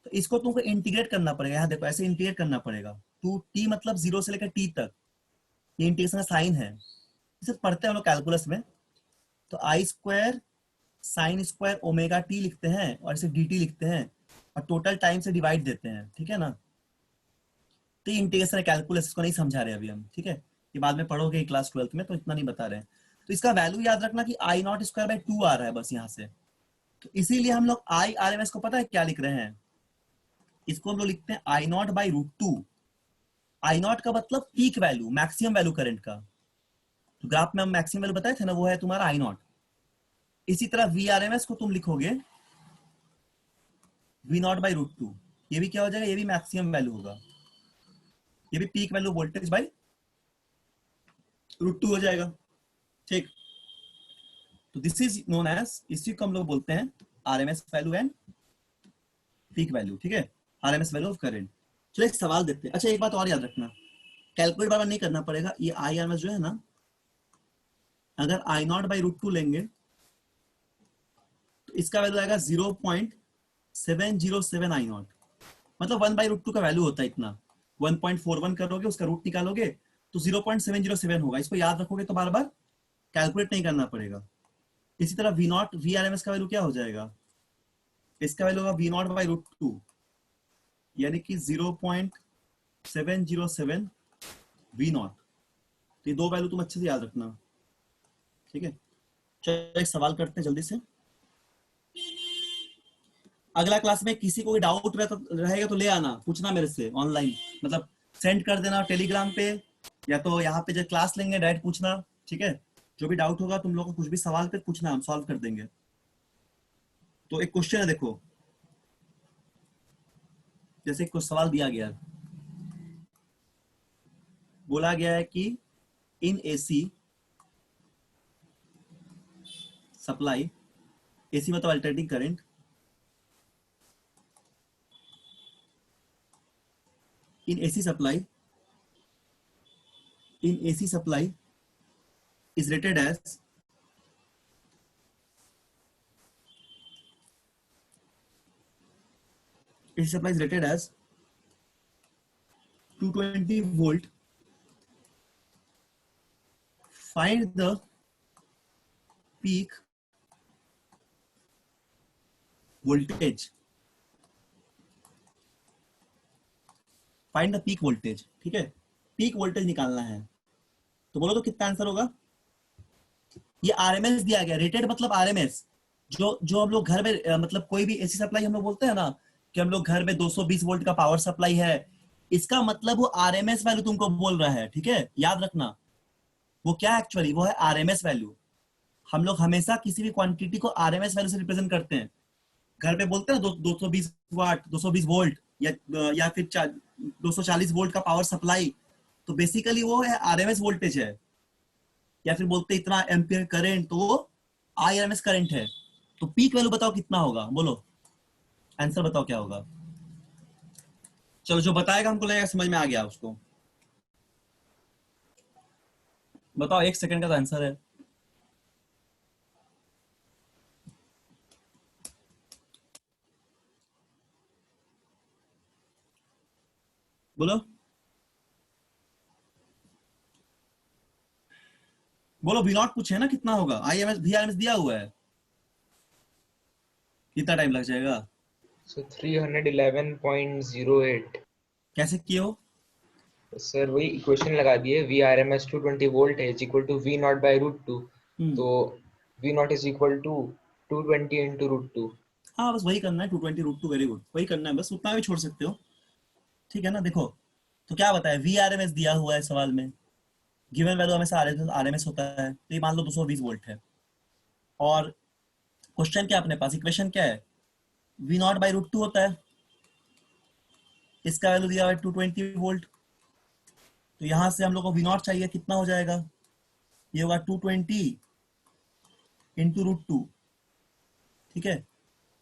तो इसको तुमको इंटीग्रेट करना पड़ेगा। यहाँ देखो ऐसे इंटीग्रेट करना पड़ेगा, टू टी मतलब जीरो से लेकर टी तक, ये इंटीग्रेशन का साइन है, इसे पढ़ते हैं हम लोग कैलकुलस में। तो I square sine square omega T लिखते हैं और इसे डी टी लिखते हैं, और टोटल टाइम से डिवाइड देते हैं, ठीक है ना। तो इंटीग्रेशन है कैलकुलस, इसको नहीं समझा रहे अभी हम, ठीक है, ये बाद में पढ़ोगे क्लास 12th में, तो इतना नहीं बता रहे हैं। तो इसका वैल्यू याद रखना कि आई नॉट स्क्वायर बाई टू आ रहा है बस यहाँ से। तो इसीलिए हम लोग आई आर एम एस को पता है क्या लिख रहे हैं, इसको हम लोग लिखते हैं I not by root two. I not का मतलब peak value, maximum value current का। तो ग्राफ में हम मैक्सिमम वैल्यू बताए थे ना, वो है तुम्हारा आई नॉट। इसी तरह वी आर एम एस को तुम लिखोगे V not by root two, ये भी क्या हो जाएगा, ये भी मैक्सिमम वैल्यू होगा, ये भी peak value voltage by root two हो जाएगा, ठीक। तो दिस इज नोन एज, इसी को हम लोग बोलते हैं RMS value and peak value, ठीक है, आरएमएस वैल्यू ऑफ करंट। चलो एक सवाल देखते हैं। अच्छा एक बात और याद रखना, कैलकुलेट बार बार नहीं करना पड़ेगा, ये आई आरएमएस जो है ना, अगर आई नॉट बाई रूट टू लेंगे तो इसका वैल्यू आएगा 0.707 आई नॉट, मतलब 1/√2 का वैल्यू होता है इतना। 1.41 करोगे, उसका रूट निकालोगे तो 0.707 होगा। इसको याद रखोगे तो बार बार कैलकुलेट नहीं करना पड़ेगा। इसी तरह V naught V R M S का वैल्यू क्या हो जाएगा, इसका वैल्यू होगा V not by root two, यानी कि 0.707 वी नॉट। तो ये दो वैल्यू तुम अच्छे से याद रखना, ठीक है। चलो एक सवाल करते हैं जल्दी से। अगला क्लास में किसी को डाउट रहेगा तो ले आना, पूछना मेरे से ऑनलाइन, मतलब सेंड कर देना टेलीग्राम पे, या तो यहाँ पे जब क्लास लेंगे डायरेक्ट पूछना, ठीक है। जो भी डाउट होगा तुम लोग को, कुछ भी सवाल पे पूछना, हम सॉल्व कर देंगे। तो एक क्वेश्चन है देखो, जैसे कुछ सवाल दिया गया है, बोला गया है कि इन एसी सप्लाई, एसी मतलब alternating current, in AC supply, in AC supply is rated as AC supply is rated as 220 volt. Find the peak voltage. Find the peak voltage, ठीक है, पीक वोल्टेज निकालना है। तो बोलो तो कितना आंसर होगा। ये आरएमएस दिया गया, रेटेड मतलब आरएमएस। जो जो हम लोग घर में मतलब कोई भी एसी सप्लाई हम लोग बोलते हैं ना, कि हम लोग घर में 220 वोल्ट का पावर सप्लाई है, इसका मतलब वो आरएमएस वैल्यू तुमको बोल रहा है, ठीक है, याद रखना। वो क्या एक्चुअली, वो है आरएमएस वैल्यू। हम लोग हमेशा किसी भी क्वांटिटी को आरएमएस वैल्यू से रिप्रेजेंट करते हैं। घर पे बोलते हैं ना 220 वाट, 220 वोल्ट, या फिर 240 वोल्ट का पावर सप्लाई, तो बेसिकली वो है आरएमएस वोल्टेज है। या फिर बोलते इतना एम्पियर करंट, तो वो आईआरएमएस करंट है। तो पीक वैल्यू बताओ कितना होगा, बोलो आंसर बताओ क्या होगा। चलो जो बताएगा हमको लगेगा समझ में आ गया उसको, बताओ, 1 सेकंड का तो आंसर है। बोलो बोलो, वी नॉट पूछे ना कितना होगा, आईएमएस वीआरएमएस दिया हुआ है, कितना टाइम लग जाएगा? सो 311.08। कैसे किए हो? सर वही इक्वेशन लगा दिए, V R M S 220 volt है equal to V not by √2, तो V not is equal to 220 into √2। हाँ बस वही करना है, 220 √2, वेरी गुड, वही करना है, बस उतना भी छोड़ सकते हो, ठीक है ना। देखो तो क्या बताया, वीआरएमएस दिया हुआ है सवाल में, गिवन वैल्यू हमेशा आरएमएस होता है, तो ये मान लो 220 वोल्ट है, और क्वेश्चन क्या अपने पास, इक्वेशन क्या है, वी नॉट बाई √2 होता है, इसका वैल्यू दिया हुआ है 220 वोल्ट, तो यहां से हम लोग को वी नॉट चाहिए, कितना हो जाएगा, ये होगा 220 इंटू √2, ठीक है।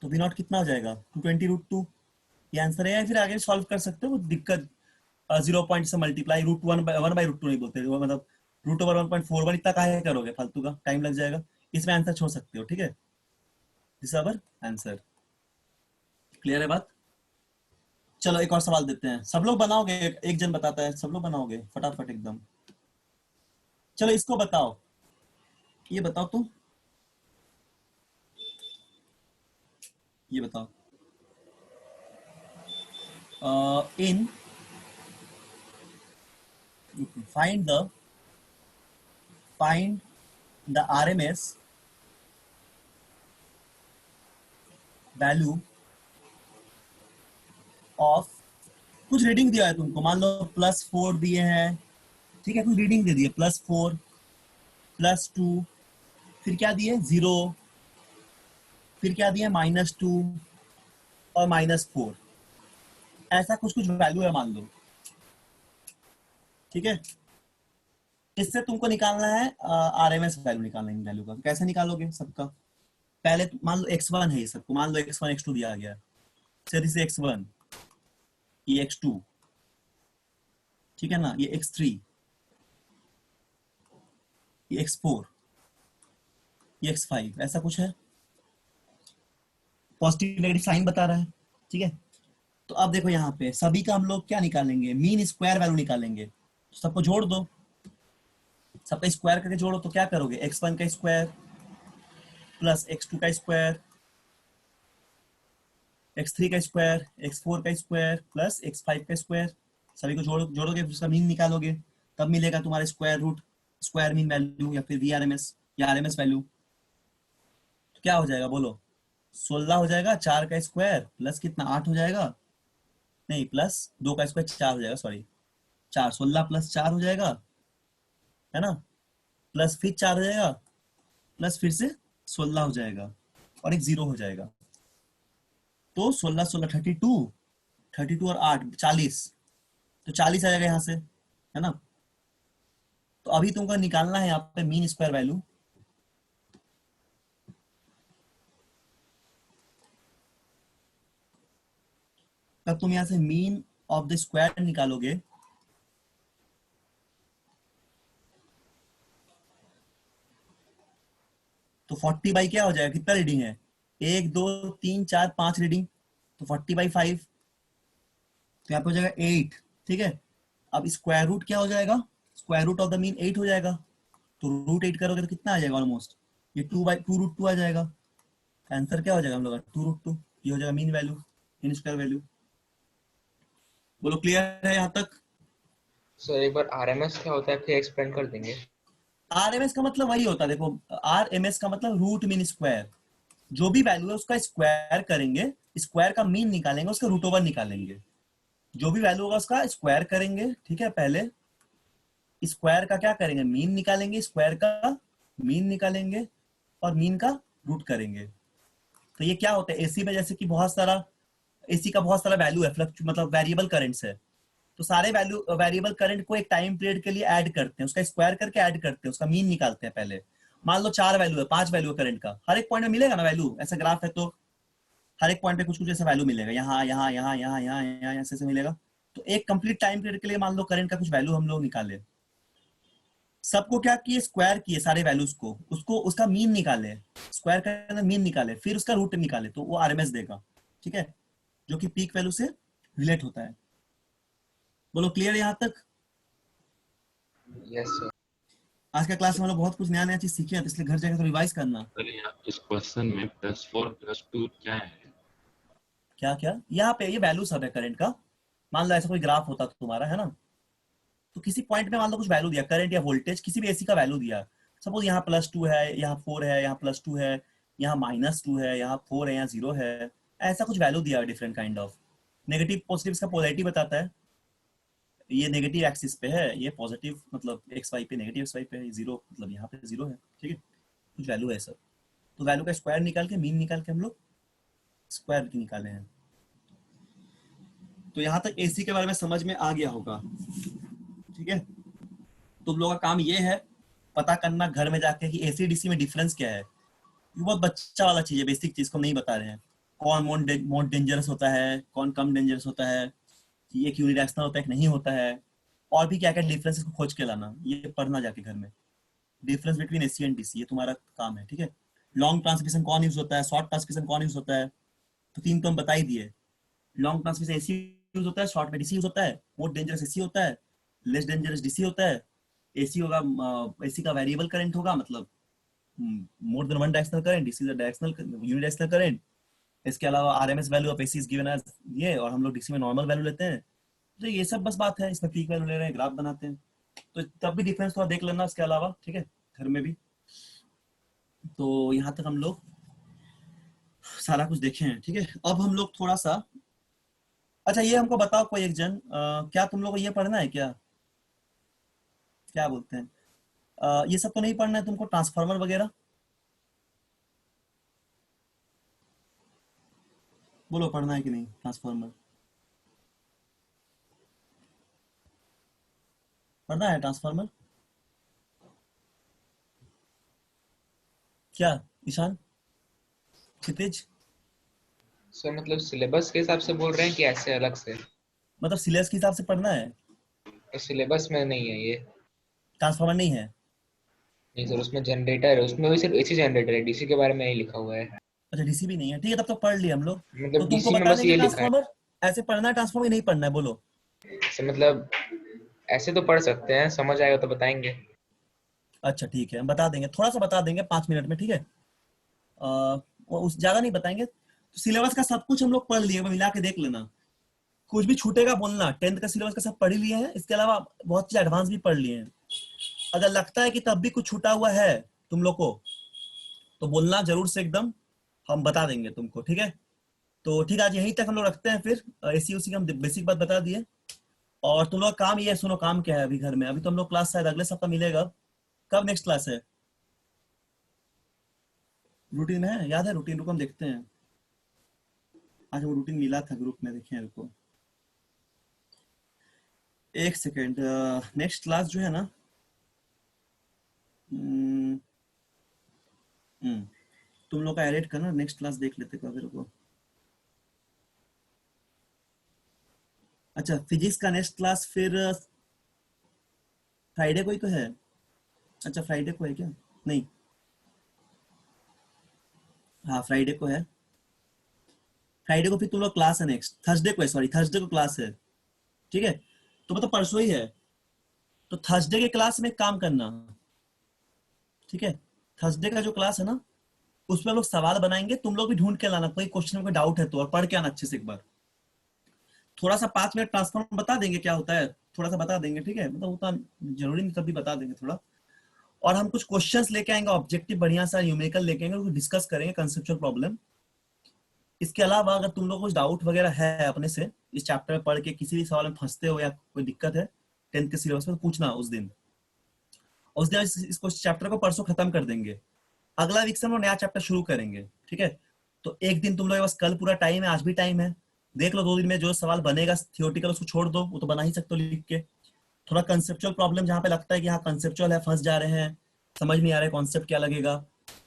तो वी नॉट कितना हो जाएगा, 220 √2, ये आंसर है, या फिर आगे सॉल्व कर सकते हो, दिक्कत 0 पॉइंट से मल्टीप्लाई, √1/√2 नहीं बोलते, मतलब √1/1.41, इतना काहे करोगे, फालतू का टाइम लग जाएगा, इसमें आंसर छोड़ सकते हो, ठीक है। दिस अवर आंसर, क्लियर है बात। चलो एक और सवाल देते हैं, सब लोग बनाओगे, एक जन बताता है, सब लोग बनाओगे फटाफट एकदम। चलो इसको बताओ, ये बताओ तुम, ये बताओ, इन find the RMS value of, कुछ रीडिंग दिया है तुमको, मान लो +4 दिए हैं, ठीक है, कुछ रीडिंग दे दिए, +4, +2, फिर क्या दिए 0, फिर क्या दिए -2 और -4, ऐसा कुछ कुछ वैल्यू है मान लो, ठीक है। इससे तुमको निकालना है आरएमएस वैल्यू, निकालना है वैल्यू का, कैसे निकालोगे सबका, पहले मान लो x1 है, ये सबको मान लो x1 x2 दिया गया, दिस x1, ये x2, ठीक है ना, ये x3, ये x4, ये x5, ऐसा कुछ है, पॉजिटिव नेगेटिव साइन बता रहा है, ठीक है। तो अब देखो यहाँ पे सभी का हम लोग क्या निकालेंगे, मीन स्क्वायर वैल्यू निकालेंगे, तो सबको जोड़ दो, सबका स्क्वायर करके जोड़ो, तो क्या करोगे, x1 का स्क्वायर प्लस x2 का स्क्वायर, x3 का स्क्वायर, x4 का स्क्वायर प्लस x5 का स्क्वायर, सभी को जोड़ोगे, फिर उसका मीन निकालोगे, तब मिलेगा तुम्हारा square root, square mean value, या फिर वीआरएमएस या आरएमएस वैल्यू। तो क्या हो जाएगा बोलो, 16 हो जाएगा, 4 का स्क्वायर प्लस कितना 8 हो जाएगा, नहीं प्लस 2 का स्क्वायर 4 हो जाएगा, सॉरी 4, 16 प्लस 4 हो जाएगा, है ना, प्लस फिर 4 हो जाएगा, प्लस फिर से 16 हो जाएगा, और एक 0 हो जाएगा, तो 16 16 32 और 8 40, तो 40 आ जाएगा यहाँ से, है ना। तो अभी तुमको निकालना है यहाँ पे मीन स्क्वायर वैल्यू, तब तुम यहाँ से मीन ऑफ द स्क्वायर निकालोगे, तो 40 बाई क्या हो जाएगा, कितना रीडिंग है, 1 2 3 4 5 रीडिंग, तो 40/5, तो यहाँ पे हो जाएगा 8, ठीक है। अब स्क्वायर रूट क्या हो जाएगा, square root of the mean 8 हो जाएगा, तो √8 करोगे तो कितना आ जाएगा, ऑलमोस्ट ये 2/2 आ जाएगा, आंसर क्या हो जाएगा हम लोग का 2√2, ये हो जाएगा mean value, mean square value. बोलो क्लियर है यहाँ तक। सर एक बार आरएमएस क्या होता है फिर एक्सप्लेन कर देंगे। आरएमएस का मतलब वही होता है, देखो आरएमएस का मतलब रूट मीन स्क्वायर, जो भी वैल्यू है उसका स्क्वायर करेंगे, स्क्वायर का मीन निकालेंगे, उसका √ओवर निकालेंगे, जो भी वैल्यू होगा उसका स्क्वायर करेंगे, ठीक है। पहले स्क्वायर का क्या करेंगे, मीन निकालेंगे, स्क्वायर का मीन निकालेंगे, और मीन का रूट करेंगे। तो ये क्या होता है, एसी में जैसे कि बहुत सारा, एसी का बहुत सारा वैल्यू है, मतलब वेरिएबल करंट्स है, तो सारे वेरिएबल करंट को एक टाइम पीरियड के लिए ऐड करते हैं, उसका स्क्वायर करके ऐड करते हैं, उसका मीन निकालते हैं पहले। मान लो 4 वैल्यू है, 5 वैल्यू है करंट का, हर एक पॉइंट में मिलेगा ना वैल्यू, ऐसा ग्राफ है तो हर एक पॉइंट पे कुछ कुछ ऐसा वैल्यू मिलेगा, यहाँ यहाँ यहाँ यहाँ यहाँ यहाँ ऐसे मिलेगा। तो एक कंप्लीट टाइम पीरियड के लिए मान लो करंट का कुछ वैल्यू हम लोग निकाले, सबको क्या किए, स्क्वायर किए सारे वैल्यूज को, उसको उसका मीन निकाले, स्क्वायर करके मीन निकाले, फिर उसका रूट निकाले, तो वो आरएमएस देगा, ठीक है, जो कि पीक वैल्यू से रिलेट होता है। बोलो क्लियर यहाँ तक? Yes sir. आज का क्लास में हम लोग बहुत कुछ नया नया चीज सीखे हैं, तो इसलिए घर जाकर तो रिवाइज करना। सर यहाँ इस क्वेश्चन में +4 +2 क्या है? क्या क्या यहाँ पे ये वैल्यू सब है करंट का। मान लो ऐसा कोई ग्राफ होता तो तुम्हारा, है ना, तो किसी पॉइंट में मान लो कुछ वैल्यू दिया, करंट या वोल्टेज किसी भी एसी का वैल्यू दिया। सपोज यहाँ +2 है, यहाँ 4 है, यहाँ +2 है, यहाँ -2 है, यहाँ 4 है, यहाँ 0 है, ऐसा कुछ वैल्यू दिया है different kind of. Negative positive इसका पोलैरिटी बताता है। ये नेगेटिव एक्सिस पे है, ये पॉजिटिव मतलब एक्स वाई पे, नेगेटिव एक्स वाई पे है, 0 मतलब यहाँ पे 0 है। ठीक है, कुछ वैल्यू है सर। तो वैल्यू का स्क्वायर निकाल के, मीन निकाल के हम लोग स्क्वायर की निकाले हैं। तो यहाँ तक एसी के बारे में समझ में आ गया होगा। ठीक है, तुम लोगों का काम ये है पता करना घर में जाके कि एसी डीसी में डिफरेंस क्या है। ये बहुत बच्चा वाला चीज है, बेसिक चीज को हम नहीं बता रहे हैं। कौन मोर डेंजरस होता है, कौन कम डेंजरस होता है, कि एक यूनिडायरेक्शनल होता है, एक नहीं होता है, और भी क्या क्या डिफरेंसेस को खोज के लाना, ये पढ़ना जाके घर में। Difference between AC and DC, ये तुम्हारा काम है। ठीक है, लॉन्ग ट्रांसमिशन कौन यूज होता है, शॉर्ट ट्रांसमिशन कौन यूज होता है, तो 3 तो हम बता ही दिए। लॉन्ग ट्रांसमिशन एसी यूज होता है, शॉर्ट में डीसी यूज होता है, मोर डेंजरस एसी होता है, लेस डेंजरस डीसी होता है। एसी होगा, एसी का वेरिएबल करंट होगा, मतलब more than one directional current, DC is directional unidirectional current. इसके अलावा RMS value of AC is given as ये, और हम लोग डीसी में नॉर्मल वैल्यू लेते हैं। तो ये सब बस बात है, इसमें पीक वैल्यू ले रहे हैं, ग्राफ बनाते हैं, तो तब भी डिफरेंस थोड़ा देख लेना इसके अलावा। ठीक है, घर में भी। तो यहाँ तक हम लोग सारा कुछ देखे हैं। ठीक है, अब हम लोग थोड़ा सा, अच्छा ये हमको बताओ कोई एक जन, क्या तुम लोग को ये पढ़ना है क्या, क्या बोलते हैं, ये सब तो नहीं पढ़ना है तुमको, ट्रांसफार्मर वगैरह? बोलो पढ़ना है कि नहीं ट्रांसफार्मर? पढ़ना है ट्रांसफार्मर? क्या ईशान, क्षितिज? सर मतलब सिलेबस के हिसाब से बोल रहे हैं कि ऐसे अलग से? मतलब सिलेबस के हिसाब से पढ़ना है? सिलेबस में नहीं है ये। ट्रांसफार्मर नहीं है? नहीं सर, उसमें जनरेटर है, उसमें भी सिर्फ एसी जनरेटर है, डीसी के बारे में नहीं लिखा हुआ है। अच्छा डीसी भी नहीं है, ठीक है, तब तो पढ़ लिए हम लोग। तो मतलब तुमको डीसी में बता बस देंगे ये लिखा है। ट्रांसफार्मर ऐसे पढ़ना है, ट्रांसफार्मर नहीं पढ़ना है, बोलो। सर मतलब ऐसे तो पढ़ सकते हैं, समझ आएगा तो बताएंगे। अच्छा ठीक है, हम बता देंगे, थोड़ा सा बता देंगे 5 मिनट में। ठीक है, उस ज्यादा नहीं बताएंगे। तो सिलेबस का सब कुछ हम लोग पढ़ लिए, मिला के देख लेना, कुछ भी छूटेगा बोलना। 10th का सिलेबस का सब पढ़ ही लिए हैं, इसके अलावा बहुत चीज एडवांस भी पढ़ लिए हैं। अगर लगता है कि तब भी कुछ छूटा हुआ है तुम लोग को, तो बोलना जरूर से एकदम, हम बता देंगे तुमको। ठीक है, तो ठीक है, आज यहीं तक हम लोग रखते हैं। फिर एसी उसी का हम बेसिक बात बता दिए। और तुम लोग का काम ये है, सुनो काम क्या है अभी घर में। अभी तो हम लोग क्लास शायद अगले सप्ताह मिलेगा। कब नेक्स्ट क्लास है? रूटीन है, याद है रूटीन? रुको हम देखते हैं, आज वो रूटीन मिला था ग्रुप में, देखें रुको एक सेकेंड। नेक्स्ट क्लास जो है ना, हम्म, तुम लोग का एडिट करना, नेक्स्ट क्लास देख लेते कभी, रुको। अच्छा फिजिक्स का नेक्स्ट क्लास फिर फ्राइडे को ही तो है। अच्छा फ्राइडे को है क्या? नहीं, हाँ फ्राइडे को है। फ्राइडे को फिर तुम लोग क्लास है, नेक्स्ट थर्सडे को है, सॉरी थर्सडे को क्लास है। ठीक है, तो मतलब परसों ही है। तो थर्सडे के क्लास में एक काम करना, ठीक है, थर्सडे का जो क्लास है ना, उसमें हम लोग सवाल बनाएंगे, तुम लोग भी ढूंढ के लाना, कोई क्वेश्चन में कोई डाउट है तो, और पढ़ के आना अच्छे से एक बार। थोड़ा सा 5 मिनट ट्रांसफॉर्म बता देंगे क्या होता है, थोड़ा सा बता देंगे। ठीक है, मतलब उतना जरूरी नहीं, तभी बता देंगे थोड़ा। और हम कुछ क्वेश्चंस लेके आएंगे, ऑब्जेक्टिव बढ़िया सा न्यूमेरिकल लेके आएंगे, उसको डिस्कस करेंगे, कंसेप्चुअल प्रॉब्लम। इसके अलावा अगर तुम लोग कुछ डाउट वगैरह है अपने से, इस चैप्टर में पढ़ के किसी भी सवाल में फंसते हो या कोई दिक्कत है 10th के सिलेबस में, तो पूछना उस दिन। उस दिन इसको चैप्टर को परसों खत्म कर देंगे, अगला वीक से हम लोग नया चैप्टर शुरू करेंगे। ठीक है, तो एक दिन तुम लोग के पास कल पूरा टाइम है, आज भी टाइम है, देख लो 2 दिन में जो सवाल बनेगा थियोरेटिकल उसको छोड़ दो, वो तो बना ही सकते हो लिख के। थोड़ा कंसेप्चुअल प्रॉब्लम जहाँ पे लगता है कि हाँ कंसेप्चुअल है, फंस जा रहे हैं, समझ नहीं आ रहा है कॉन्सेप्ट क्या लगेगा,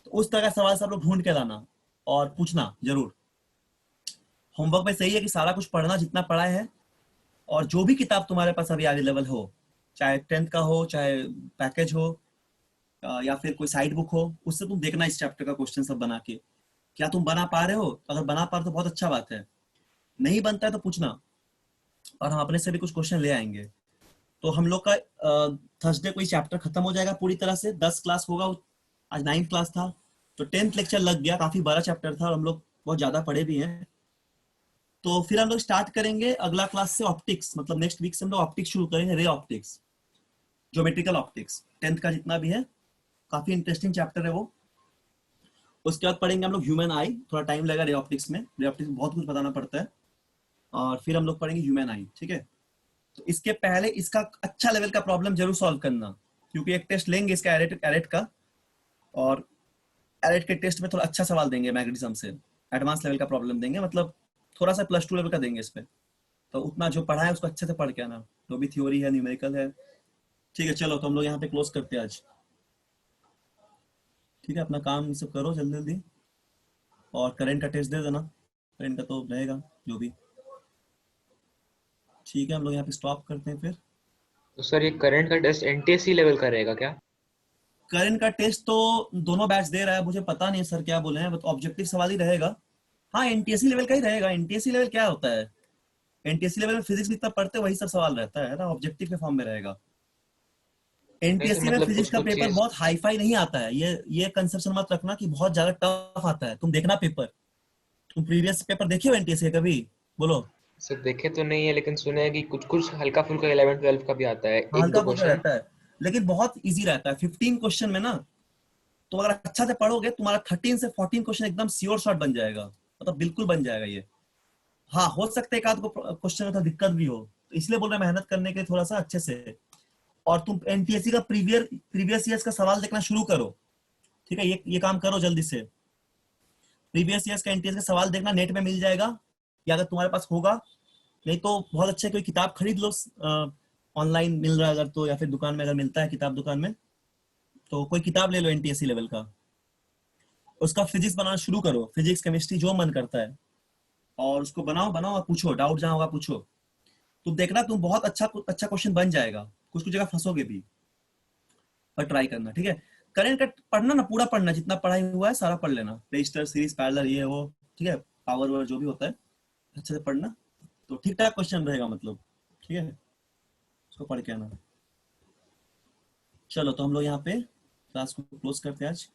तो उस तरह का सवाल सब लोग ढूंढ के लाना और पूछना जरूर। होमवर्क में सही है कि सारा कुछ पढ़ना जितना पढ़ा है, और जो भी किताब तुम्हारे पास अभी अवेलेबल हो, चाहे 10th का हो, चाहे पैकेज हो, या फिर कोई साइड बुक हो, उससे तुम देखना इस चैप्टर का क्वेश्चन सब बना के, क्या तुम बना पा रहे हो। अगर बना पा रहे हो तो बहुत अच्छा बात है, नहीं बनता है तो पूछना। और हम अपने से भी कुछ क्वेश्चन ले आएंगे। तो हम लोग का थर्सडे को ये चैप्टर खत्म हो जाएगा पूरी तरह से, 10 क्लास होगा। आज 9th क्लास था तो 10th लेक्चर लग गया, काफी बड़ा चैप्टर था और हम लोग बहुत ज्यादा पढ़े भी हैं। तो फिर हम लोग स्टार्ट करेंगे अगला क्लास से ऑप्टिक्स, मतलब नेक्स्ट वीक से हम लोग ऑप्टिक्स शुरू करेंगे, ray optics, geometrical optics, 10th का जितना भी है। काफी इंटरेस्टिंग चैप्टर है वो। उसके बाद पढ़ेंगे हम लोग ह्यूमन आई, थोड़ा टाइम लगेगा रे ऑप्टिक्स में, रे ऑप्टिक्स में बहुत कुछ बताना पड़ता है। और फिर हम लोग पढ़ेंगे ह्यूमन आई, ठीक है। तो इसके पहले इसका अच्छा लेवल का प्रॉब्लम जरूर सॉल्व करना, क्योंकि एक टेस्ट लेंगे इसका एरेट का, और एरेट के टेस्ट में थोड़ा अच्छा सवाल देंगे मैग्नेटिज्म से, एडवांस लेवल का प्रॉब्लम देंगे, मतलब थोड़ा सा +2 लेवल का देंगे इस पे। तो उतना जो पढ़ा है उसको अच्छे से पढ़ के आना, जो भी थ्योरी है, न्यूमेरिकल है, ठीक है। चलो तो हम लोग यहाँ पे क्लोज करते हैं आज, ठीक है। अपना काम सब करो जल्दी जल्दी, और करंट का टेस्ट दे देना, करंट का तो रहेगा जो भी, ठीक है। हम लोग यहाँ पे स्टॉप करते हैं फिर। तो सर ये करंट का टेस्ट एनटीएससी लेवल का रहेगा क्या? करंट का टेस्ट तो दोनों बैच दे रहा है, मुझे पता नहीं सर क्या बोले हैं, तो ऑब्जेक्टिव सवाल ही रहेगा। हाँ एनटीएससी लेवल का ही रहेगा। एनटीएससी लेवल क्या होता है, एनटीएससी लेवल में फिजिक्स जितना पढ़ते वही सब सवाल रहता है ना, ऑब्जेक्टिव के फॉर्म में रहेगा। नहीं सर, एनटीएससी में मतलब फिजिक्स कुछ का कुछ पेपर चीज। बहुत हाई फाई नहीं आता है, ये कंसेप्शन मत रखना कि बहुत ज्यादा टफ आता है। तुम देखना पेपर, तुम प्रीवियस पेपर देखे हो एनटीएससी का कभी, बोलो। सर देखे तो नहीं है, लेकिन सुने हैं कि कुछ कुछ हल्का फुल्का 11 12 का भी आता है, हाँ, एक दो हल्का फुल्का क्वेश्चन। रहता है, लेकिन बहुत इजी रहता है। 15 क्वेश्चन में ना, तो अगर अच्छा से पढ़ोगे तुम्हारा 13 से 14 क्वेश्चन एकदम श्योर शॉट बन जाएगा, मतलब बिल्कुल बन जाएगा ये। हाँ हो सकता है एक आध क्वेश्चन में थोड़ा दिक्कत भी हो, तो इसलिए बोल रहे हैं मेहनत करने के लिए थोड़ा सा अच्छे से। और तुम एनटीएससी का प्रीवियस ईयर्स का सवाल देखना शुरू करो, ठीक है। ये काम करो जल्दी से। प्रीवियस ईयर्स का एनटीएससी का सवाल देखना, नेट में मिल जाएगा, या अगर तुम्हारे पास होगा, नहीं तो बहुत अच्छे कोई किताब खरीद लो, ऑनलाइन मिल रहा है अगर तो, या फिर दुकान में अगर मिलता है किताब दुकान में, तो कोई किताब ले लो एनटीएससी लेवल का। उसका फिजिक्स बनाना शुरू करो, फिजिक्स केमिस्ट्री जो मन करता है, और उसको बनाओ बनाओ और पूछो, डाउट जहां होगा पूछो। तुम देखना तुम बहुत अच्छा अच्छा क्वेश्चन बन जाएगा, कुछ कुछ जगह फंसोगे भी, पर ट्राई करना, ठीक है। करंट का पढ़ना ना, पूरा पढ़ना, जितना पढ़ाई हुआ है सारा पढ़ लेना, रजिस्टर सीरीज पैरेलल ये वो, ठीक है। पावर वावर जो भी होता है अच्छे से पढ़ना, तो ठीक ठाक क्वेश्चन रहेगा, मतलब ठीक है। उसको पढ़ के आना। चलो तो हम लोग यहाँ पे क्लास को क्लोज करते हैं आज।